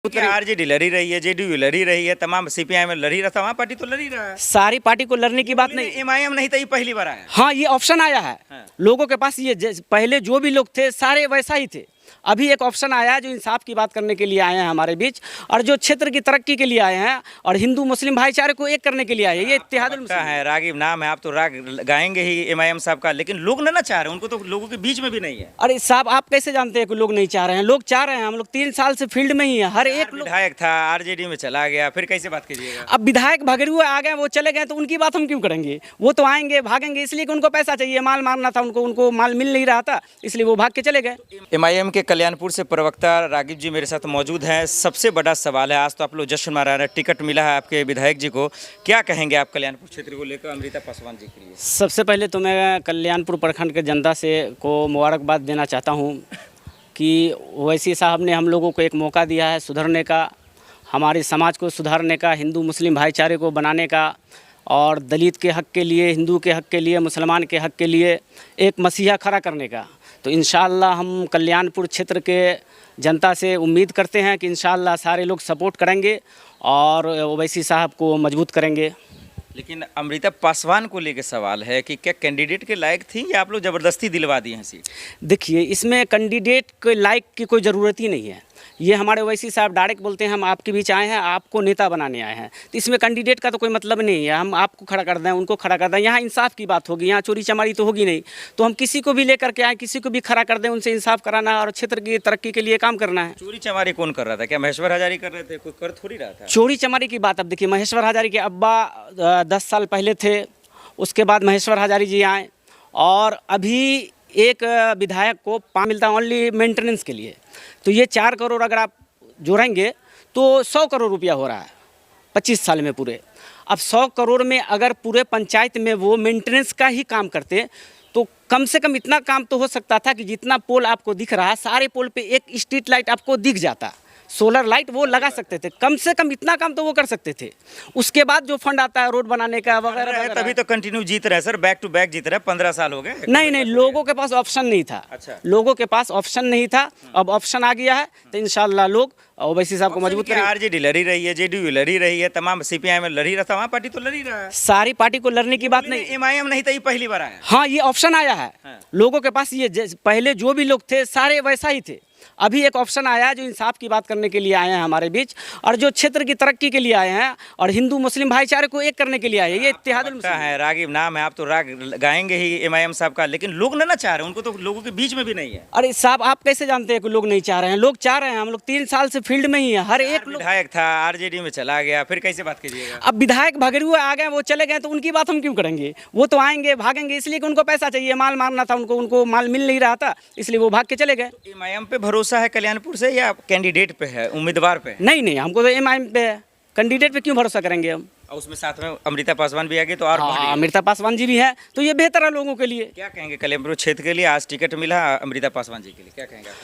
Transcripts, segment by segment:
RJD लड़ी रही है, जेडीयू लड़ी रही है, तमाम सीपीआई में लड़ी रहा, तमाम पार्टी तो लड़ी रहा है। सारी पार्टी को लड़ने की बात नहीं। एमआईएम नहीं था, ये पहली बार आया। हाँ, ये ऑप्शन आया है। हाँ। लोगों के पास ये पहले जो भी लोग थे सारे वैसा ही थे। अभी एक ऑप्शन आया है जो इंसाफ की बात करने के लिए आए हैं हमारे बीच, और जो क्षेत्र की तरक्की के लिए आए हैं और हिंदू मुस्लिम भाईचारे को एक करने के लिए आए हैं। ये इत्तेहादुल मुस्लिम है, रागिब नाम है, आप तो राग गाएंगे ही एमआईएम साहब का, लेकिन लोग ना चाह रहे, उनको तो लोगों के बीच में भी नहीं है। अरे साहब, आप कैसे जानते हैं कि लोग नहीं चाह रहे हैं? लोग चाह रहे हैं। हम लोग 3 साल से फील्ड में ही है। हर एक विधायक था, आरजेडी में चला गया, फिर कैसे बात कीजिएगा? अब विधायक भगरू आ गए, वो चले गए, तो उनकी बात हम क्यों करेंगे? वो तो आएंगे भागेंगे, इसलिए कि उनको पैसा चाहिए, माल मारना था उनको माल मिल नहीं रहा था, इसलिए वो भाग के चले गए। एमआईएम के कल्याणपुर से प्रवक्ता रागिब जी मेरे साथ मौजूद हैं। सबसे बड़ा सवाल है, आज तो आप लोग जश्न मना रहे हैं, टिकट मिला है आपके विधायक जी को, क्या कहेंगे आप कल्याणपुर क्षेत्र को लेकर अमृता पासवान जी के लिए? सबसे पहले तो मैं कल्याणपुर प्रखंड के जनता से को मुबारकबाद देना चाहता हूँ कि ओवैसी साहब ने हम लोगों को एक मौका दिया है सुधरने का, हमारे समाज को सुधारने का, हिंदू मुस्लिम भाईचारे को बनाने का, और दलित के हक़ के लिए, हिंदू के हक़ के लिए, मुसलमान के हक़ के लिए एक मसीहा खड़ा करने का। तो इंशाअल्लाह हम कल्याणपुर क्षेत्र के जनता से उम्मीद करते हैं कि इंशाअल्लाह सारे लोग सपोर्ट करेंगे और ओवैसी साहब को मजबूत करेंगे। लेकिन अमृता पासवान को लेकर सवाल है कि क्या कैंडिडेट के लायक थी या आप लोग ज़बरदस्ती दिलवा दी हैं सीट? देखिए, इसमें कैंडिडेट के लायक की कोई ज़रूरत ही नहीं है। ये हमारे ओवैसी साहब डायरेक्ट बोलते हैं हम आपके बीच आए हैं, आपको नेता बनाने आए हैं। तो इसमें कैंडिडेट का तो कोई मतलब नहीं है। हम आपको खड़ा कर दें, उनको खड़ा कर दें, यहाँ इंसाफ की बात होगी, यहाँ चोरी चमारी तो होगी नहीं। तो हम किसी को भी लेकर के आए, किसी को भी खड़ा कर दें, उनसे इंसाफ कराना और क्षेत्र की तरक्की के लिए काम करना है। चोरी चमारी कौन कर रहा था? क्या महेश्वर हजारी कर रहे थे? कोई कर थोड़ी रहा था। चोरी चमारी की बात अब देखिए, महेश्वर हजारी के अब्बा 10 साल पहले थे, उसके बाद महेश्वर हजारी जी आए, और अभी एक विधायक को मिलता है ओनली मेंटेनेंस के लिए। तो ये 4 करोड़ अगर आप जोड़ेंगे तो 100 करोड़ रुपया हो रहा है 25 साल में पूरे। अब 100 करोड़ में अगर पूरे पंचायत में वो मेंटेनेंस का ही काम करते तो कम से कम इतना काम तो हो सकता था कि जितना पोल आपको दिख रहा है, सारे पोल पे एक स्ट्रीट लाइट आपको दिख जाता, सोलर लाइट वो लगा सकते थे। कम से कम इतना काम तो वो कर सकते थे। उसके बाद जो फंड आता है रोड बनाने का वगैरह, तभी तो कंटिन्यू जीत रहे सर, बैक टू बैक जीत रहे, 15 साल हो गए। नहीं, लोगों के पास ऑप्शन नहीं था। अच्छा। लोगों के पास ऑप्शन नहीं था, अब ऑप्शन आ गया है, तो इंशाल्लाह लोग ओवैसी साहब को मजबूत करेंगे। आरजेडी लड़ी रही है, जेडीयू लड़ी रही है, तमाम सीपीआई में लड़ी रहा, तमाम पार्टी तो लड़ी रहा है। सारी पार्टी को लड़ने की बात नहीं। एमआईएम नहीं था, ये पहली बार आया। हाँ, ये ऑप्शन आया है। हाँ। लोगों के पास ये पहले जो भी लोग थे सारे वैसा ही थे। अभी एक ऑप्शन आया है जो इंसाफ की बात करने के लिए आए हैं हमारे बीच, और जो क्षेत्र की तरक्की के लिए आए हैं और हिंदू मुस्लिम भाईचारे को एक करने के लिए आए हैं। ये इत्तेहादुल मुस्लिम है, रागिब नाम है, आप तो राग गाएंगे ही एमआईएम साहब का, लेकिन लोग ना चाह रहे, उनको तो लोगों के बीच में भी नहीं है। अरे साहब, आप कैसे जानते हैं कि लोग नहीं चाह रहे हैं? लोग चाह रहे हैं। हम लोग 3 साल से फील्ड में ही है। हर एक विधायक था, आरजेडी में चला गया, फिर कैसे बात कीजिएगा? अब विधायक भगरू आ गए, वो चले गए, तो उनकी बात हम क्यों करेंगे? वो तो आएंगे भागेंगे, इसलिए कि उनको पैसा चाहिए, माल मारना था उनको माल मिल नहीं रहा था, इसलिए वो भाग के चले गए। एमआईएम पे भरोसा है कल्याणपुर से या कैंडिडेट पे है, उम्मीदवार पे? नहीं, हमको तो एमआईएम पे है। कैंडिडेट पे क्यों भरोसा करेंगे हम? और उसमें साथ में अमृता पासवान भी आ गई तो और हाँ, अमृता पासवान जी भी है, तो ये बेहतर है लोगों के लिए। क्या कहेंगे कल्याणपुर क्षेत्र के लिए? आज टिकट मिला अमृता पासवान जी के लिए, क्या कहेंगे आप?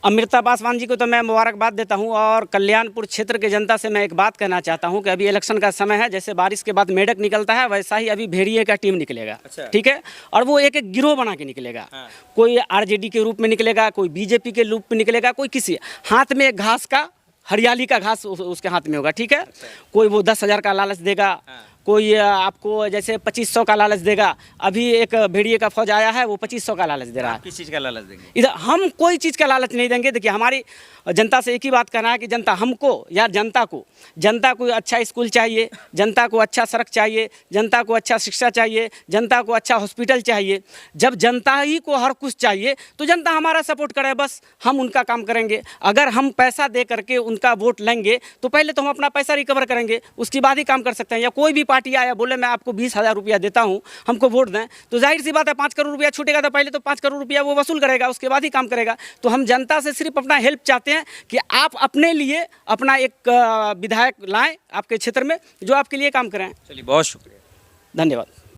अमृता पासवान जी को तो मैं मुबारकबाद देता हूं, और कल्याणपुर क्षेत्र के जनता से मैं एक बात कहना चाहता हूं कि अभी इलेक्शन का समय है। जैसे बारिश के बाद मेढक निकलता है, वैसा ही अभी भेड़िए का टीम निकलेगा। अच्छा। ठीक है, और वो एक एक गिरोह बना के निकलेगा। हाँ। कोई आरजेडी के रूप में निकलेगा, कोई बीजेपी के रूप में निकलेगा, कोई किसी हाथ में एक घास का, हरियाली का घास उसके हाथ में होगा। ठीक है। अच्छा। कोई वो 10,000 का लालच देगा। हाँ। कोई आपको जैसे 2500 का लालच देगा। अभी एक भेड़िए का फौज आया है, वो 2500 का लालच दे रहा है। किस चीज़ का लालच देंगे? इधर हम कोई चीज़ का लालच नहीं देंगे। देखिए, हमारी जनता से एक ही बात कहना है कि जनता हमको या जनता को अच्छा स्कूल चाहिए, जनता को अच्छा सड़क चाहिए, जनता को अच्छा शिक्षा चाहिए, जनता को अच्छा हॉस्पिटल चाहिए। जब जनता ही को हर कुछ चाहिए तो जनता हमारा सपोर्ट करे, बस हम उनका काम करेंगे। अगर हम पैसा दे करके उनका वोट लेंगे तो पहले तो हम अपना पैसा रिकवर करेंगे, उसके बाद ही काम कर सकते हैं। या कोई भी पार्टी आया बोले मैं आपको 20,000 रुपया देता हूँ, हमको वोट दें, तो जाहिर सी बात है 5 करोड़ रुपया छूटेगा, तो पहले तो 5 करोड़ रुपया वो वसूल करेगा, उसके बाद ही काम करेगा। तो हम जनता से सिर्फ अपना हेल्प चाहते हैं कि आप अपने लिए अपना एक विधायक लाएं आपके क्षेत्र में जो आपके लिए काम करें। चलिए, बहुत शुक्रिया, धन्यवाद।